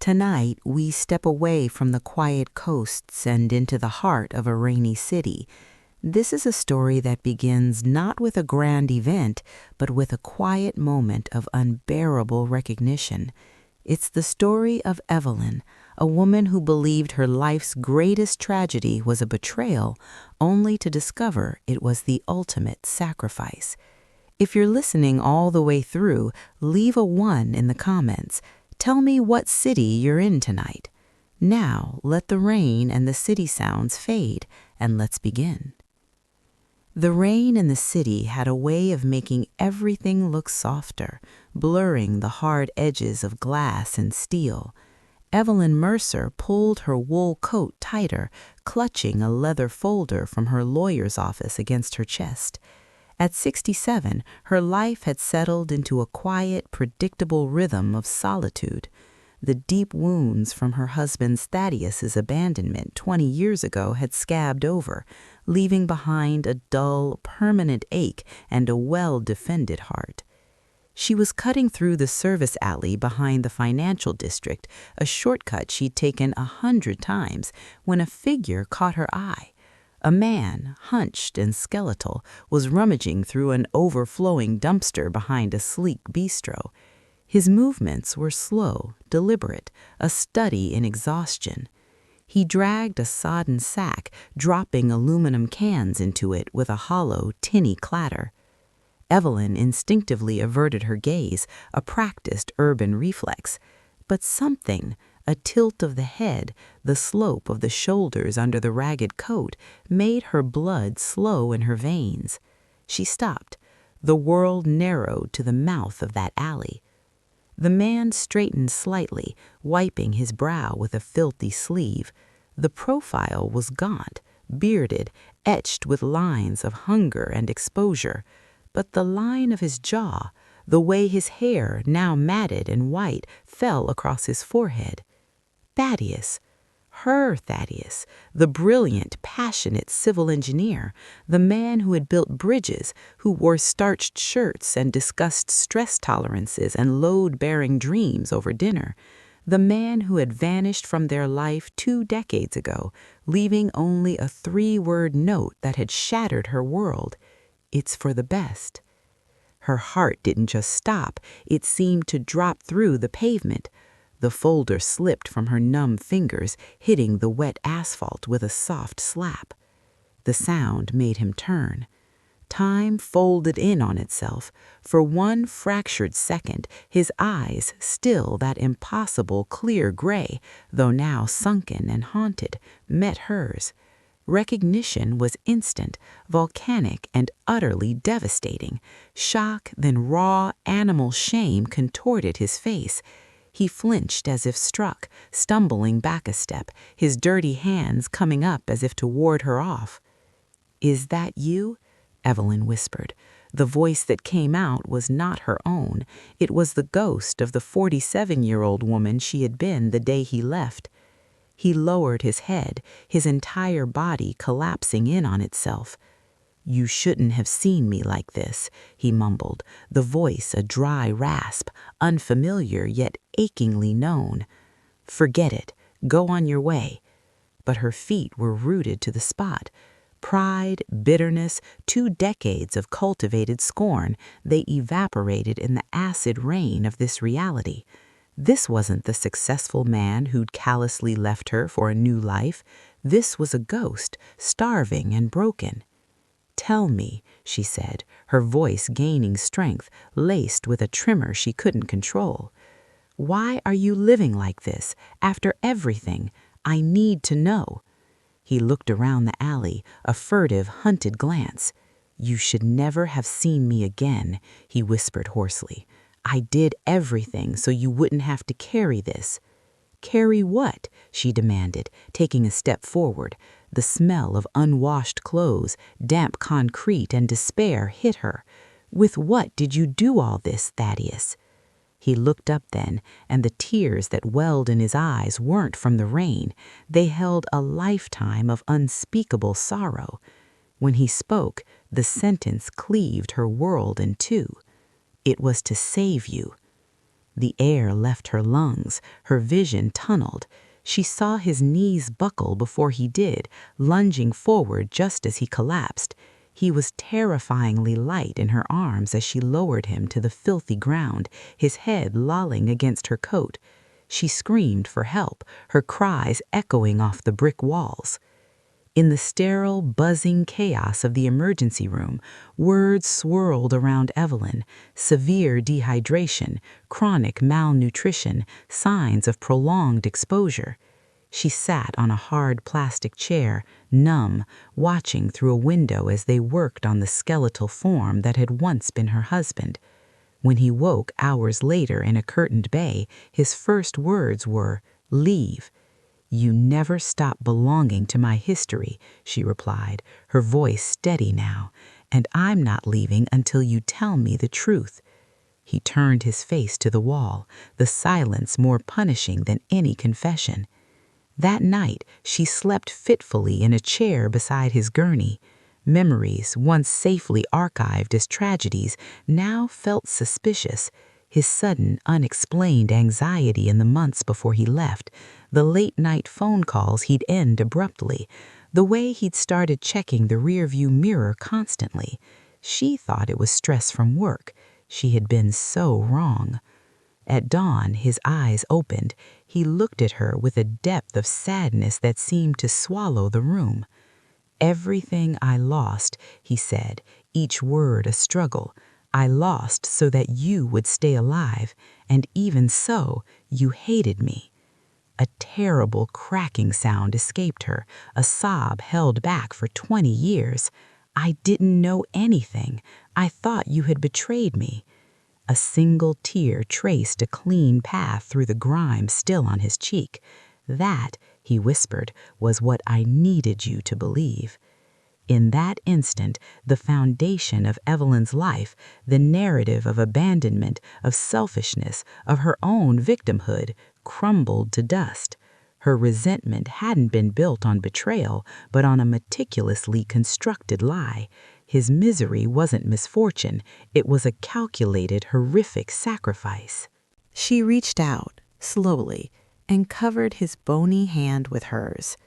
Tonight, we step away from the quiet coasts and into the heart of a rainy city. This is a story that begins not with a grand event, but with a quiet moment of unbearable recognition. It's the story of Evelyn, a woman who believed her life's greatest tragedy was a betrayal, only to discover it was the ultimate sacrifice. If you're listening all the way through, leave a 1 in the comments. Tell me what city you're in tonight. Now, let the rain and the city sounds fade, and let's begin. The rain in the city had a way of making everything look softer, blurring the hard edges of glass and steel. Evelyn Mercer pulled her wool coat tighter, clutching a leather folder from her lawyer's office against her chest. At 67, her life had settled into a quiet, predictable rhythm of solitude. The deep wounds from her husband Thaddeus's abandonment 20 years ago had scabbed over, leaving behind a dull, permanent ache and a well-defended heart. She was cutting through the service alley behind the financial district, a shortcut she'd taken 100 times, when a figure caught her eye. A man, hunched and skeletal, was rummaging through an overflowing dumpster behind a sleek bistro. His movements were slow, deliberate, a study in exhaustion. He dragged a sodden sack, dropping aluminum cans into it with a hollow, tinny clatter. Evelyn instinctively averted her gaze, a practiced urban reflex. But something, a tilt of the head, the slope of the shoulders under the ragged coat, made her blood slow in her veins. She stopped. The world narrowed to the mouth of that alley. The man straightened slightly, wiping his brow with a filthy sleeve. The profile was gaunt, bearded, etched with lines of hunger and exposure. But the line of his jaw, the way his hair, now matted and white, fell across his forehead. Thaddeus, her Thaddeus, the brilliant, passionate civil engineer, the man who had built bridges, who wore starched shirts and discussed stress tolerances and load-bearing dreams over dinner, the man who had vanished from their life 2 decades ago, leaving only a 3-word note that had shattered her world. It's for the best. Her heart didn't just stop, it seemed to drop through the pavement. The folder slipped from her numb fingers, hitting the wet asphalt with a soft slap. The sound made him turn. Time folded in on itself. For one fractured second, his eyes, still that impossible clear gray, though now sunken and haunted, met hers. Recognition was instant, volcanic, and utterly devastating. Shock, then raw, animal shame contorted his face. He flinched as if struck, stumbling back a step, his dirty hands coming up as if to ward her off. "Is that you?" Evelyn whispered. The voice that came out was not her own. It was the ghost of the 47-year-old woman she had been the day he left. He lowered his head, his entire body collapsing in on itself. "You shouldn't have seen me like this," he mumbled, the voice a dry rasp, unfamiliar yet achingly known. "Forget it. Go on your way." But her feet were rooted to the spot. Pride, bitterness, 2 decades of cultivated scorn, they evaporated in the acid rain of this reality. This wasn't the successful man who'd callously left her for a new life. This was a ghost, starving and broken. "Tell me," she said, her voice gaining strength, laced with a tremor she couldn't control. "Why are you living like this, after everything? I need to know." He looked around the alley, a furtive, hunted glance. "You should never have seen me again," he whispered hoarsely. "I did everything so you wouldn't have to carry this." "Carry what?" she demanded, taking a step forward. The smell of unwashed clothes, damp concrete, and despair hit her. "With what did you do all this, Thaddeus?" He looked up then, and the tears that welled in his eyes weren't from the rain. They held a lifetime of unspeakable sorrow. When he spoke, the sentence cleaved her world in two. "It was to save you." The air left her lungs, her vision tunneled. She saw his knees buckle before he did, lunging forward just as he collapsed. He was terrifyingly light in her arms as she lowered him to the filthy ground, his head lolling against her coat. She screamed for help, her cries echoing off the brick walls. In the sterile, buzzing chaos of the emergency room, words swirled around Evelyn: severe dehydration, chronic malnutrition, signs of prolonged exposure. She sat on a hard plastic chair, numb, watching through a window as they worked on the skeletal form that had once been her husband. When he woke hours later in a curtained bay, his first words were, "Leave." "You never stop belonging to my history," she replied, her voice steady now, "and I'm not leaving until you tell me the truth." He turned his face to the wall, the silence more punishing than any confession. That night, she slept fitfully in a chair beside his gurney. Memories, once safely archived as tragedies, now felt suspicious. His sudden, unexplained anxiety in the months before he left, the late-night phone calls he'd end abruptly, the way he'd started checking the rearview mirror constantly. She thought it was stress from work. She had been so wrong. At dawn, his eyes opened. He looked at her with a depth of sadness that seemed to swallow the room. "Everything I lost," he said, each word a struggle. "I lost so that you would stay alive, and even so, you hated me." A terrible cracking sound escaped her, a sob held back for 20 years. "I didn't know anything. I thought you had betrayed me." A single tear traced a clean path through the grime still on his cheek. "That," he whispered, "was what I needed you to believe." In that instant, the foundation of Evelyn's life, the narrative of abandonment, of selfishness, of her own victimhood, crumbled to dust. Her resentment hadn't been built on betrayal, but on a meticulously constructed lie. His misery wasn't misfortune, it was a calculated, horrific sacrifice. She reached out, slowly, and covered his bony hand with hers.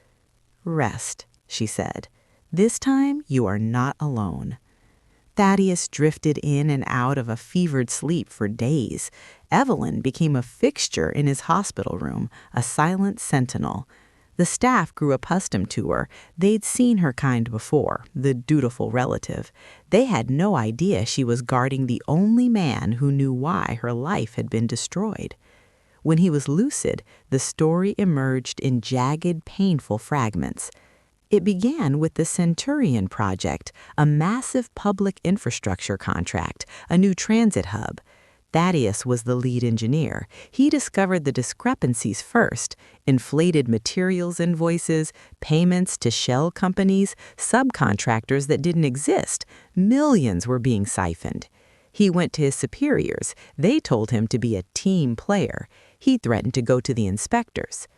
"Rest," she said. "This time you are not alone." Thaddeus drifted in and out of a fevered sleep for days. Evelyn became a fixture in his hospital room, a silent sentinel. The staff grew accustomed to her. They'd seen her kind before, the dutiful relative. They had no idea she was guarding the only man who knew why her life had been destroyed. When he was lucid, the story emerged in jagged, painful fragments. It began with the Centurion Project, a massive public infrastructure contract, a new transit hub. Thaddeus was the lead engineer. He discovered the discrepancies first: inflated materials invoices, payments to shell companies, subcontractors that didn't exist. Millions were being siphoned. He went to his superiors. They told him to be a team player. He threatened to go to the inspectors.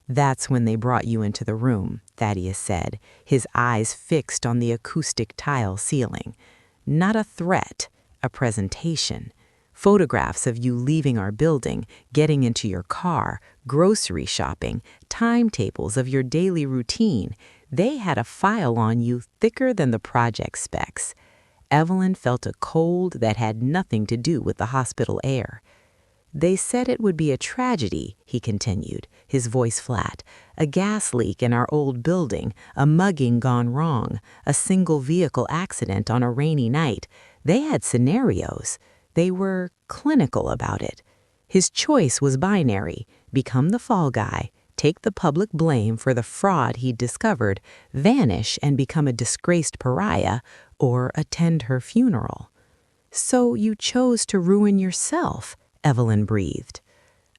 "That's when they brought you into the room," Thaddeus said, his eyes fixed on the acoustic tile ceiling. "Not a threat, a presentation. Photographs of you leaving our building, getting into your car, grocery shopping, timetables of your daily routine. They had a file on you thicker than the project specs." Evelyn felt a cold that had nothing to do with the hospital air. "They said it would be a tragedy," he continued, his voice flat. "A gas leak in our old building, a mugging gone wrong, a single vehicle accident on a rainy night. They had scenarios. They were clinical about it. His choice was binary: become the fall guy, take the public blame for the fraud he'd discovered, vanish and become a disgraced pariah, or attend her funeral." "So you chose to ruin yourself," Evelyn breathed.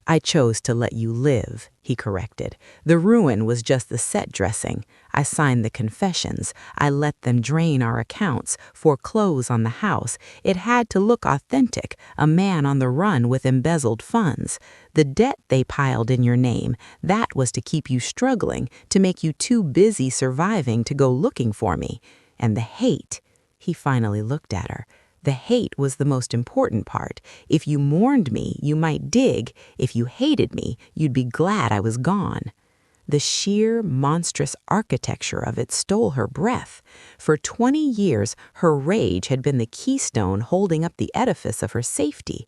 "I chose to let you live," he corrected. "The ruin was just the set dressing. I signed the confessions. I let them drain our accounts, foreclose on the house. It had to look authentic, a man on the run with embezzled funds. The debt they piled in your name, that was to keep you struggling, to make you too busy surviving to go looking for me. And the hate," he finally looked at her, The hate was the most important part. If you mourned me, you might dig. If you hated me, you'd be glad I was gone. The sheer, monstrous architecture of it stole her breath. For 20 years, her rage had been the keystone holding up the edifice of her safety.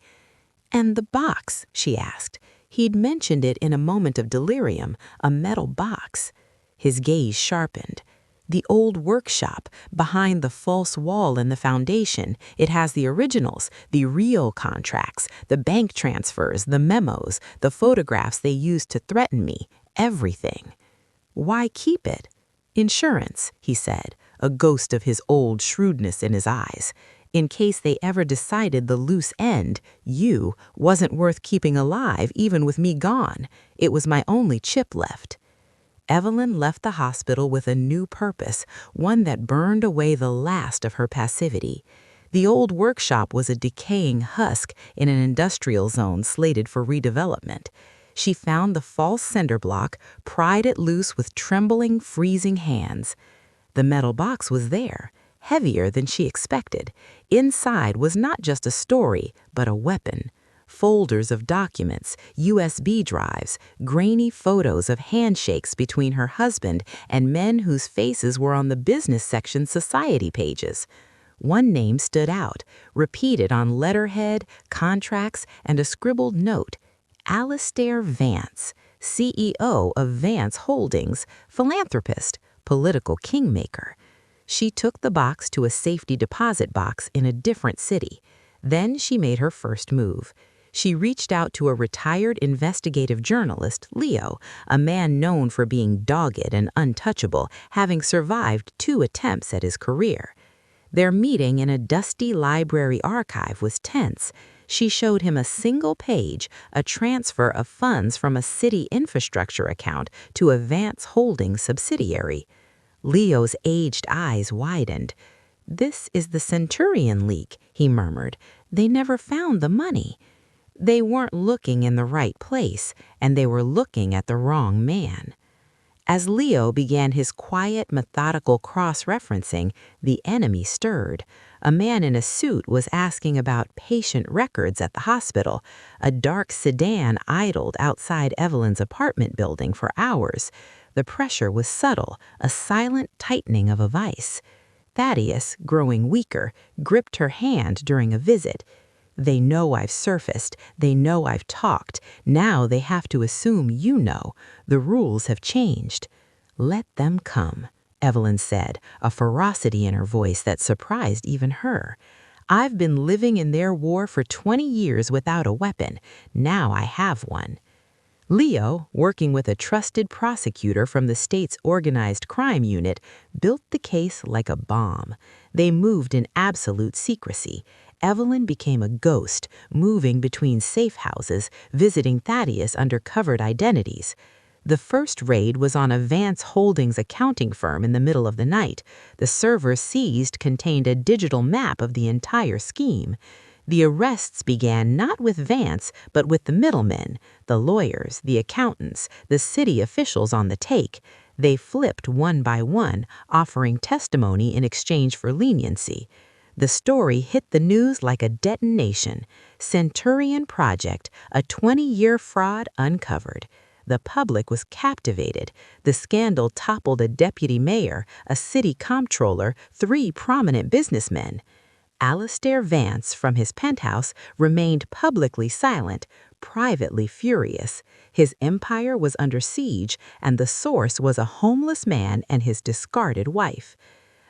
"And the box?" she asked. He'd mentioned it in a moment of delirium, a metal box. His gaze sharpened. "The old workshop, behind the false wall in the foundation. It has the originals, the real contracts, the bank transfers, the memos, the photographs they used to threaten me. Everything." "Why keep it?" "Insurance," he said, a ghost of his old shrewdness in his eyes. "In case they ever decided the loose end, you, wasn't worth keeping alive even with me gone. It was my only chip left." Evelyn left the hospital with a new purpose, one that burned away the last of her passivity. The old workshop was a decaying husk in an industrial zone slated for redevelopment. She found the false cinder block, pried it loose with trembling, freezing hands. The metal box was there, heavier than she expected. Inside was not just a story, but a weapon. Folders of documents, USB drives, grainy photos of handshakes between her husband and men whose faces were on the business section society pages. One name stood out, repeated on letterhead, contracts, and a scribbled note: Alistair Vance, CEO of Vance Holdings, philanthropist, political kingmaker. She took the box to a safety deposit box in a different city. Then she made her first move. She reached out to a retired investigative journalist, Leo, a man known for being dogged and untouchable, having survived 2 attempts at his career. Their meeting in a dusty library archive was tense. She showed him a single page, a transfer of funds from a city infrastructure account to a Vance Holdings subsidiary. Leo's aged eyes widened. "This is the Centurion leak," he murmured. "They never found the money." They weren't looking in the right place, and they were looking at the wrong man. As Leo began his quiet, methodical cross-referencing, the enemy stirred. A man in a suit was asking about patient records at the hospital. A dark sedan idled outside Evelyn's apartment building for hours. The pressure was subtle, a silent tightening of a vice. Thaddeus, growing weaker, gripped her hand during a visit. "They know I've surfaced. They know I've talked. Now they have to assume you know. The rules have changed." "Let them come," Evelyn said, a ferocity in her voice that surprised even her. "I've been living in their war for 20 years without a weapon. Now I have one." Leo, working with a trusted prosecutor from the state's organized crime unit, built the case like a bomb. They moved in absolute secrecy. Evelyn became a ghost, moving between safe houses, visiting Thaddeus under covered identities. The first raid was on a Vance Holdings accounting firm in the middle of the night. The server seized contained a digital map of the entire scheme. The arrests began not with Vance, but with the middlemen, the lawyers, the accountants, the city officials on the take. They flipped one by one, offering testimony in exchange for leniency. The story hit the news like a detonation. Centurion Project, a 20-year fraud uncovered. The public was captivated. The scandal toppled a deputy mayor, a city comptroller, 3 prominent businessmen. Alistair Vance, from his penthouse, remained publicly silent, privately furious. His empire was under siege, and the source was a homeless man and his discarded wife.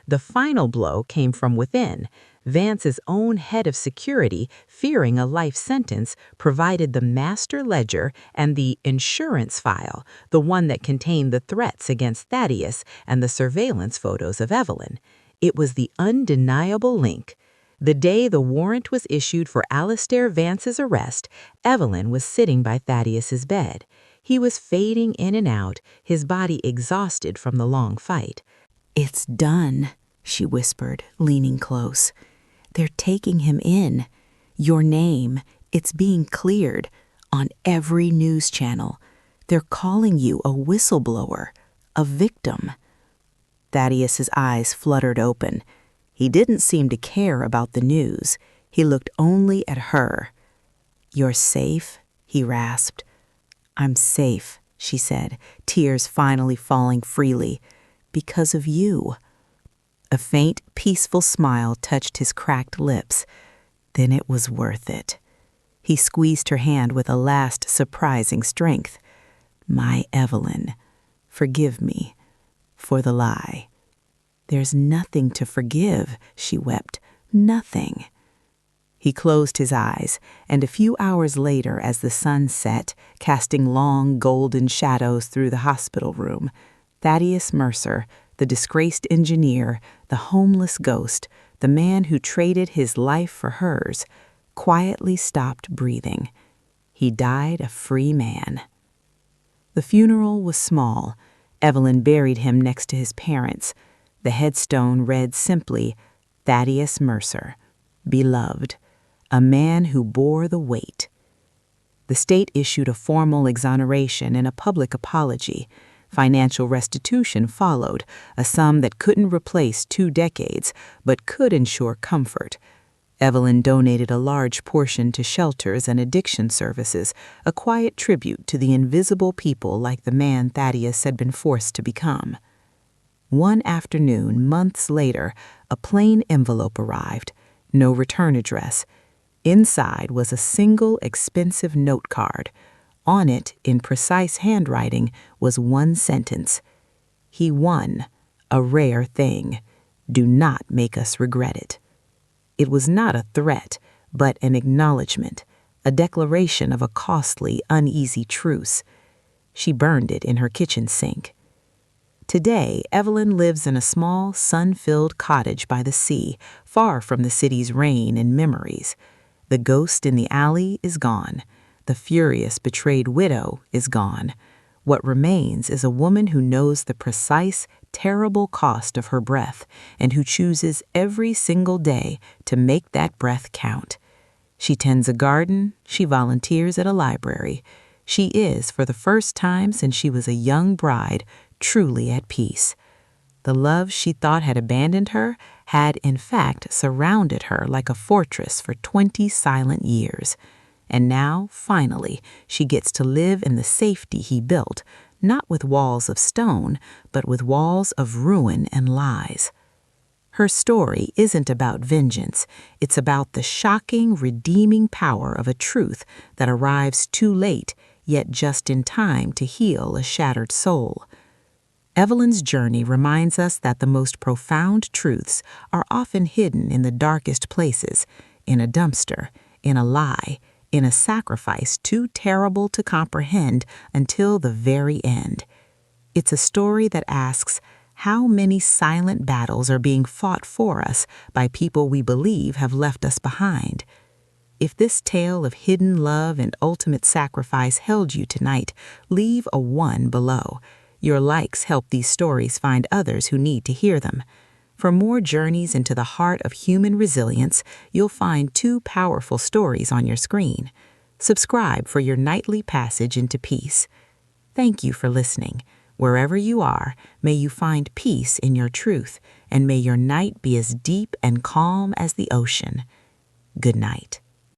The final blow came from within. Vance's own head of security, fearing a life sentence, provided the master ledger and the insurance file, the one that contained the threats against Thaddeus and the surveillance photos of Evelyn. It was the undeniable link. The day the warrant was issued for Alistair Vance's arrest, Evelyn was sitting by Thaddeus's bed. He was fading in and out, his body exhausted from the long fight. "It's done," she whispered, leaning close. "They're taking him in. Your name, it's being cleared on every news channel. They're calling you a whistleblower, a victim." Thaddeus's eyes fluttered open. He didn't seem to care about the news. He looked only at her. "You're safe?" he rasped. "I'm safe," she said, tears finally falling freely. "Because of you." A faint, peaceful smile touched his cracked lips. Then it was worth it. He squeezed her hand with a last surprising strength. "My Evelyn, forgive me for the lie." "There's nothing to forgive," she wept. "Nothing." He closed his eyes, and a few hours later, as the sun set, casting long golden shadows through the hospital room, Thaddeus Mercer, the disgraced engineer, the homeless ghost, the man who traded his life for hers, quietly stopped breathing. He died a free man. The funeral was small. Evelyn buried him next to his parents. The headstone read simply, "Thaddeus Mercer, beloved, a man who bore the weight." The state issued a formal exoneration and a public apology. Financial restitution followed, a sum that couldn't replace 2 decades, but could ensure comfort. Evelyn donated a large portion to shelters and addiction services, a quiet tribute to the invisible people like the man Thaddeus had been forced to become. One afternoon, months later, a plain envelope arrived. No return address. Inside was a single expensive note card. On it, in precise handwriting, was one sentence. "He won, a rare thing. Do not make us regret it." It was not a threat, but an acknowledgement, a declaration of a costly, uneasy truce. She burned it in her kitchen sink. Today, Evelyn lives in a small, sun-filled cottage by the sea, far from the city's rain and memories. The ghost in the alley is gone. The furious, betrayed widow is gone. What remains is a woman who knows the precise, terrible cost of her breath and who chooses every single day to make that breath count. She tends a garden. She volunteers at a library. She is, for the first time since she was a young bride, truly at peace. The love she thought had abandoned her had, in fact, surrounded her like a fortress for 20 silent years. And now, finally, she gets to live in the safety he built, not with walls of stone, but with walls of ruin and lies. Her story isn't about vengeance. It's about the shocking, redeeming power of a truth that arrives too late, yet just in time to heal a shattered soul. Evelyn's journey reminds us that the most profound truths are often hidden in the darkest places, in a dumpster, in a lie, in a sacrifice too terrible to comprehend until the very end. It's a story that asks, how many silent battles are being fought for us by people we believe have left us behind? If this tale of hidden love and ultimate sacrifice held you tonight, leave a 1 below. Your likes help these stories find others who need to hear them. For more journeys into the heart of human resilience, you'll find 2 powerful stories on your screen. Subscribe for your nightly passage into peace. Thank you for listening. Wherever you are, may you find peace in your truth, and may your night be as deep and calm as the ocean. Good night.